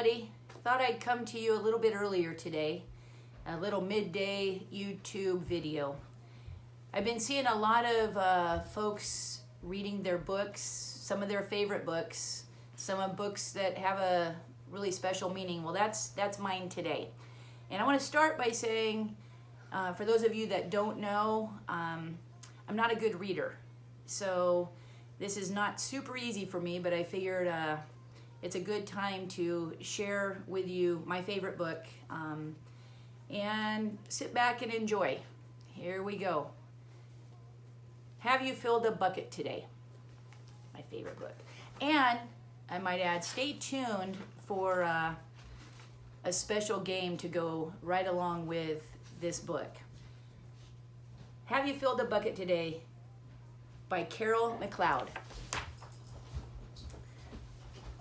everybody. Thought I'd come to you a little bit earlier today, a little midday YouTube video. I've been seeing a lot of folks reading their books, some of their favorite books, some of books that have a really special meaning. Well, that's mine today. And I want to start by saying, for those of you that don't know, I'm not a good reader. So this is not super easy for me, but I figured it's a good time to share with you my favorite book and sit back and enjoy. Here we go. Have you filled a bucket today? My favorite book. And I might add, stay tuned for a special game to go right along with this book. Have you filled a bucket today? By Carol McLeod.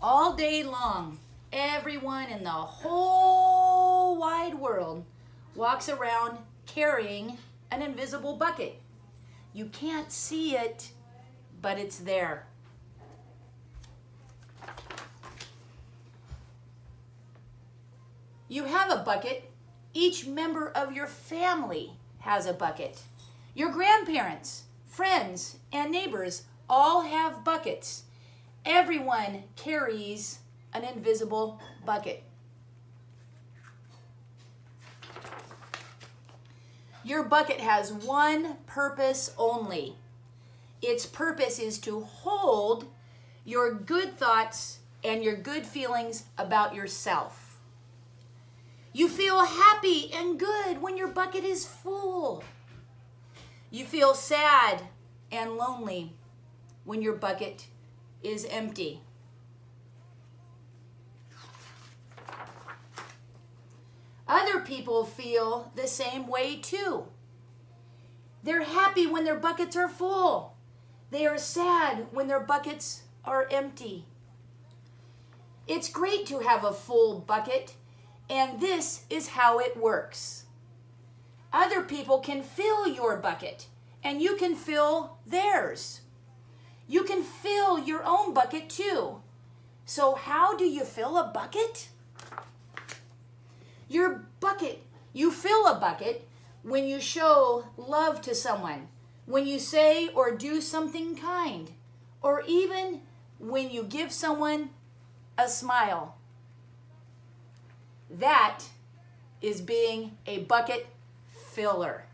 All day long, everyone in the whole wide world walks around carrying an invisible bucket. You can't see it, but it's there. You have a bucket. Each member of your family has a bucket. Your grandparents, friends, and neighbors all have buckets. Everyone carries an invisible bucket. Your bucket has one purpose only. Its purpose is to hold your good thoughts and your good feelings about yourself. You feel happy and good when your bucket is full. You feel sad and lonely when your bucket is empty. Other people feel the same way too. They're happy when their buckets are full. They are sad when their buckets are empty. It's great to have a full bucket, and this is how it works. Other people can fill your bucket, and you can fill theirs. You can fill your own bucket too. So how do you fill a bucket? You fill a bucket when you show love to someone, when you say or do something kind, or even when you give someone a smile. That is being a bucket filler.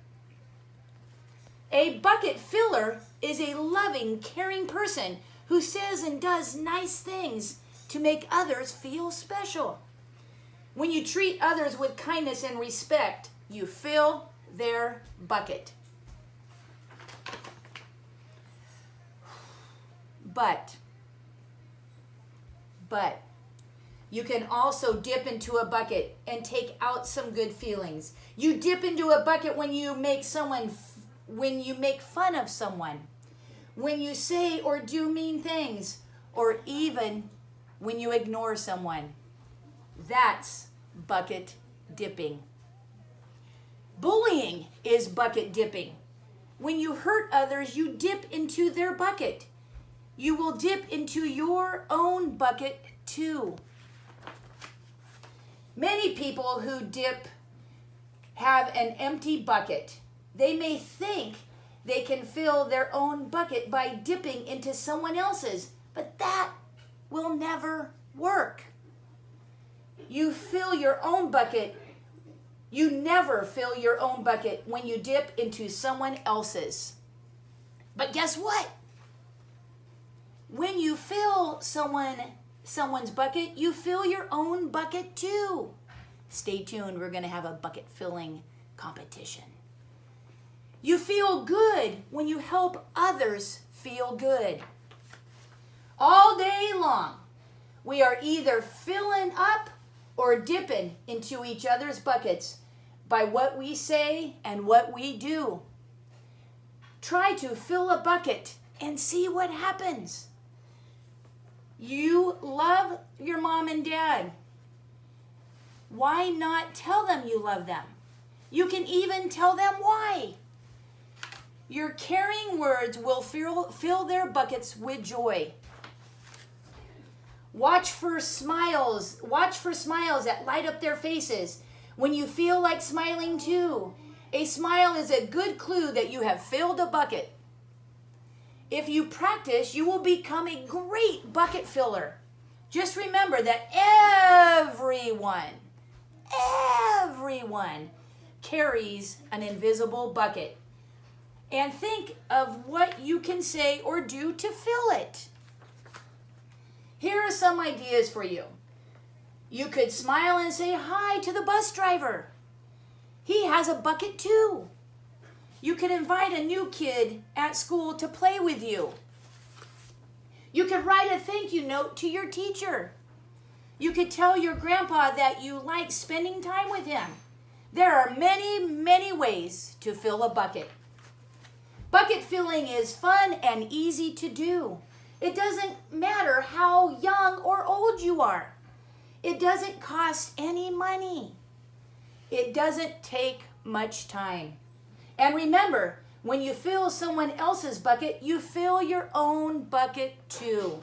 A bucket filler is a loving, caring person who says and does nice things to make others feel special. When you treat others with kindness and respect, you fill their bucket. But you can also dip into a bucket and take out some good feelings. You dip into a bucket when you make fun of someone, when you say or do mean things, or even when you ignore someone. That's bucket dipping. Bullying is bucket dipping. When you hurt others, you dip into their bucket. You will dip into your own bucket too. Many people who dip have an empty bucket. They may think they can fill their own bucket by dipping into someone else's, but that will never work. You fill your own bucket. You never fill your own bucket when you dip into someone else's. But guess what? When you fill someone's bucket, you fill your own bucket too. Stay tuned. We're going to have a bucket filling competition. You feel good when you help others feel good. All day long, we are either filling up or dipping into each other's buckets by what we say and what we do. Try to fill a bucket and see what happens. You love your mom and dad. Why not tell them you love them? You can even tell them why. Your caring words will fill their buckets with joy. Watch for smiles. Watch for smiles that light up their faces when you feel like smiling too. A smile is a good clue that you have filled a bucket. If you practice, you will become a great bucket filler. Just remember that everyone carries an invisible bucket. And think of what you can say or do to fill it. Here are some ideas for you. You could smile and say hi to the bus driver. He has a bucket too. You could invite a new kid at school to play with you. You could write a thank you note to your teacher. You could tell your grandpa that you like spending time with him. There are many ways to fill a bucket. Bucket filling is fun and easy to do. It doesn't matter how young or old you are. It doesn't cost any money. It doesn't take much time. And remember, when you fill someone else's bucket, you fill your own bucket too.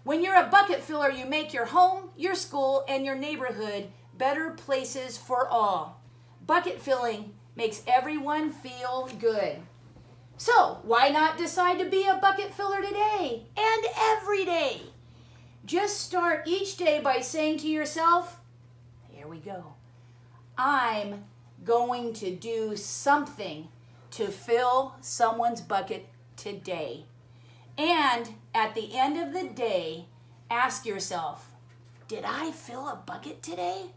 When you're a bucket filler, you make your home, your school, and your neighborhood better places for all. Bucket filling makes everyone feel good. So, why not decide to be a bucket filler today and every day? Just start each day by saying to yourself, here we go, I'm going to do something to fill someone's bucket today. And at the end of the day, ask yourself, did I fill a bucket today?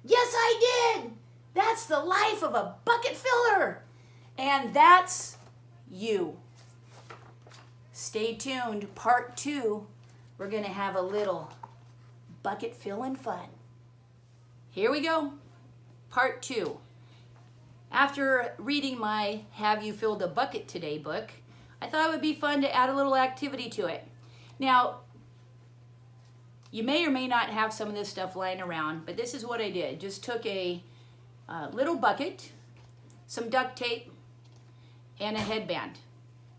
Yes, I did. That's the life of a bucket filler. And that's you. Stay tuned. Part 2, we're going to have a little bucket filling fun. Here we go. Part 2. After reading my Have You Filled a Bucket Today book, I thought it would be fun to add a little activity to it. Now, you may or may not have some of this stuff lying around, but this is what I did. Just took a little bucket, some duct tape, and a headband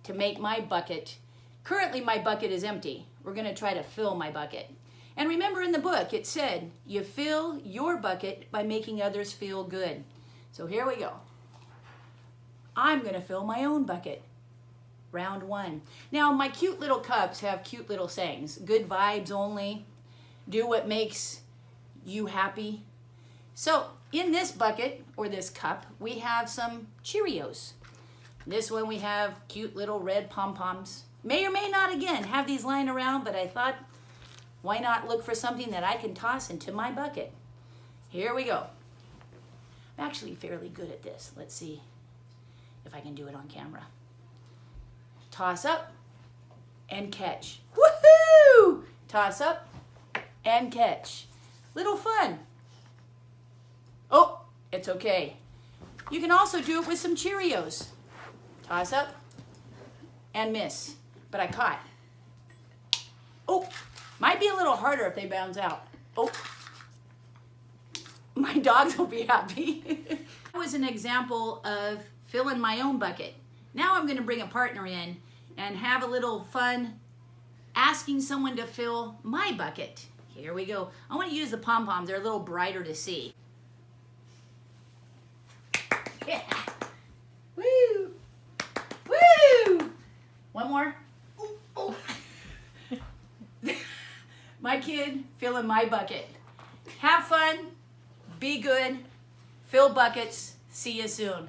to make my bucket. Currently, my bucket is empty. We're going to try to fill my bucket. And remember in the book, it said, you fill your bucket by making others feel good. So here we go. I'm going to fill my own bucket. Round 1. Now, my cute little cups have cute little sayings. Good vibes only. Do what makes you happy. So, in this bucket, or this cup, we have some Cheerios. This one we have cute little red pom-poms. May or may not, again, have these lying around, but I thought, why not look for something that I can toss into my bucket? Here we go. I'm actually fairly good at this. Let's see if I can do it on camera. Toss up and catch. Woohoo! Toss up and catch. Little fun. Oh, it's okay. You can also do it with some Cheerios. Toss up and miss. But I caught. Oh, might be a little harder if they bounce out. Oh, my dogs will be happy. That was an example of filling my own bucket. Now I'm going to bring a partner in and have a little fun asking someone to fill my bucket. Here we go. I want to use the pom-poms. They're a little brighter to see. Yeah. Woo! Woo! One more. Ooh, oh. My kid filling my bucket. Have fun. Be good. Fill buckets. See you soon.